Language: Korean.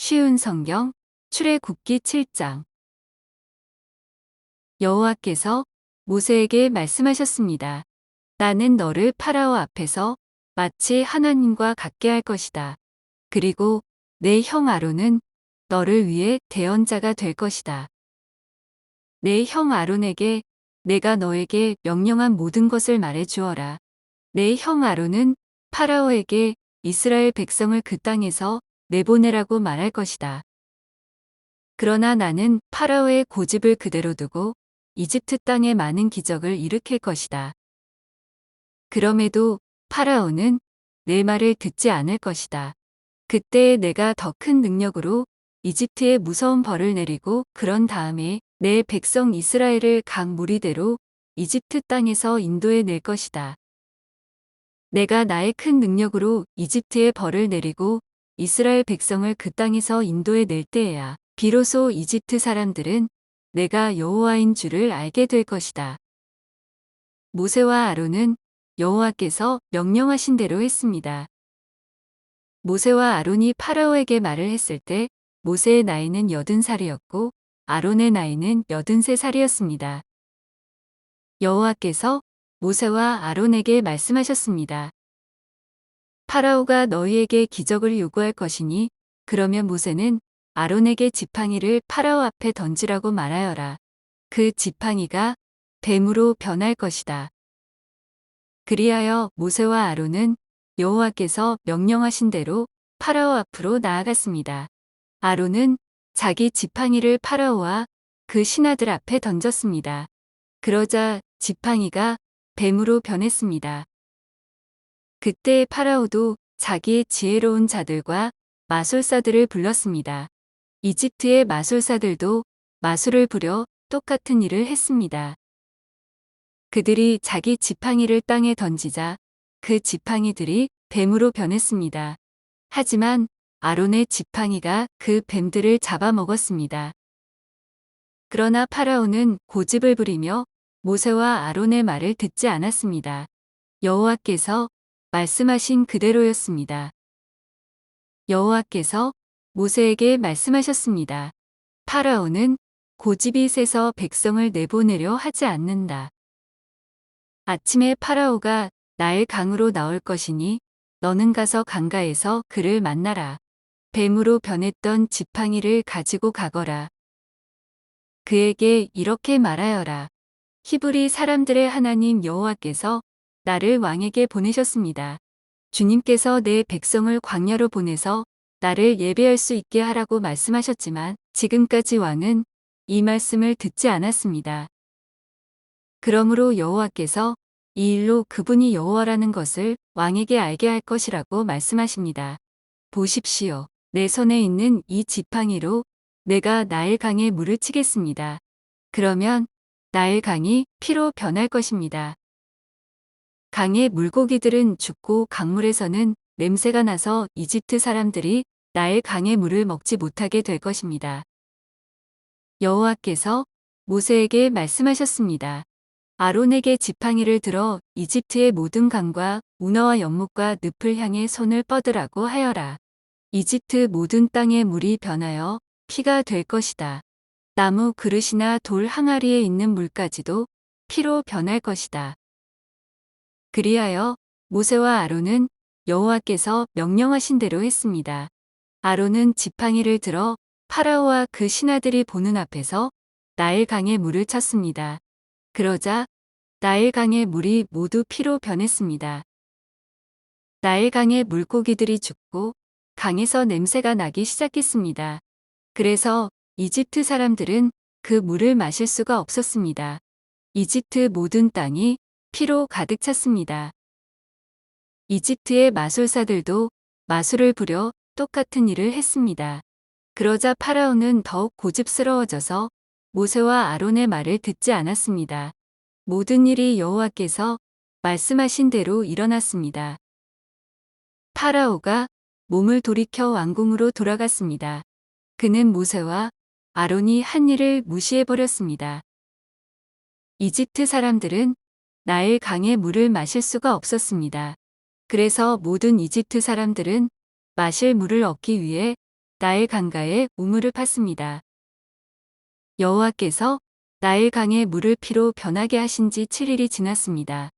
쉬운 성경 출애굽기 7장. 여호와께서 모세에게 말씀하셨습니다. 나는 너를 파라오 앞에서 마치 하나님과 같게 할 것이다. 그리고 내 형 아론은 너를 위해 대언자가 될 것이다. 내 형 아론에게 내가 너에게 명령한 모든 것을 말해 주어라. 내 형 아론은 파라오에게 이스라엘 백성을 그 땅에서 내보내라고 말할 것이다. 그러나 나는 파라오의 고집을 그대로 두고 이집트 땅에 많은 기적을 일으킬 것이다. 그럼에도 파라오는 내 말을 듣지 않을 것이다. 그때 내가 더 큰 능력으로 이집트에 무서운 벌을 내리고 그런 다음에 내 백성 이스라엘을 각 무리대로 이집트 땅에서 인도해 낼 것이다. 내가 나의 큰 능력으로 이집트에 벌을 내리고 이스라엘 백성을 그 땅에서 인도해 낼 때에야 비로소 이집트 사람들은 내가 여호와인 줄을 알게 될 것이다. 모세와 아론은 여호와께서 명령하신 대로 했습니다. 모세와 아론이 파라오에게 말을 했을 때 모세의 나이는 80살이었고 아론의 나이는 83살이었습니다. 여호와께서 모세와 아론에게 말씀하셨습니다. 파라오가 너희에게 기적을 요구할 것이니 그러면 모세는 아론에게 지팡이를 파라오 앞에 던지라고 말하여라. 그 지팡이가 뱀으로 변할 것이다. 그리하여 모세와 아론은 여호와께서 명령하신 대로 파라오 앞으로 나아갔습니다. 아론은 자기 지팡이를 파라오와 그 신하들 앞에 던졌습니다. 그러자 지팡이가 뱀으로 변했습니다. 그때 파라오도 자기의 지혜로운 자들과 마술사들을 불렀습니다. 이집트의 마술사들도 마술을 부려 똑같은 일을 했습니다. 그들이 자기 지팡이를 땅에 던지자 그 지팡이들이 뱀으로 변했습니다. 하지만 아론의 지팡이가 그 뱀들을 잡아먹었습니다. 그러나 파라오는 고집을 부리며 모세와 아론의 말을 듣지 않았습니다. 여호와께서 말씀하신 그대로였습니다. 여호와께서 모세에게 말씀하셨습니다. 파라오는 고집이 세서 백성을 내보내려 하지 않는다. 아침에 파라오가 나일 강으로 나올 것이니 너는 가서 강가에서 그를 만나라. 뱀으로 변했던 지팡이를 가지고 가거라. 그에게 이렇게 말하여라. 히브리 사람들의 하나님 여호와께서 나를 왕에게 보내셨습니다. 주님께서 내 백성을 광야로 보내서 나를 예배할 수 있게 하라고 말씀하셨지만 지금까지 왕은 이 말씀을 듣지 않았습니다. 그러므로 여호와께서 이 일로 그분이 여호와라는 것을 왕에게 알게 할 것이라고 말씀하십니다. 보십시오. 내 손에 있는 이 지팡이로 내가 나일 강에 물을 치겠습니다. 그러면 나일 강이 피로 변할 것입니다. 강의 물고기들은 죽고 강물에서는 냄새가 나서 이집트 사람들이 나일 강의 물을 먹지 못하게 될 것입니다. 여호와께서 모세에게 말씀하셨습니다. 아론에게 지팡이를 들어 이집트의 모든 강과 운하와 연못과 늪을 향해 손을 뻗으라고 하여라. 이집트 모든 땅의 물이 변하여 피가 될 것이다. 나무 그릇이나 돌 항아리에 있는 물까지도 피로 변할 것이다. 그리하여 모세와 아론은 여호와께서 명령하신 대로 했습니다. 아론은 지팡이를 들어 파라오와 그 신하들이 보는 앞에서 나일 강의 물을 쳤습니다. 그러자 나일 강의 물이 모두 피로 변했습니다. 나일 강의 물고기들이 죽고 강에서 냄새가 나기 시작했습니다. 그래서 이집트 사람들은 그 물을 마실 수가 없었습니다. 이집트 모든 땅이 피로 가득 찼습니다. 이집트의 마술사들도 마술을 부려 똑같은 일을 했습니다. 그러자 파라오는 더욱 고집스러워져서 모세와 아론의 말을 듣지 않았습니다. 모든 일이 여호와께서 말씀하신 대로 일어났습니다. 파라오가 몸을 돌이켜 왕궁으로 돌아갔습니다. 그는 모세와 아론이 한 일을 무시해버렸습니다. 이집트 사람들은 나일 강의 물을 마실 수가 없었습니다. 그래서 모든 이집트 사람들은 마실 물을 얻기 위해 나일 강가에 우물을 팠습니다. 여호와께서 나일 강에 물을 피로 변하게 하신 지 7일이 지났습니다.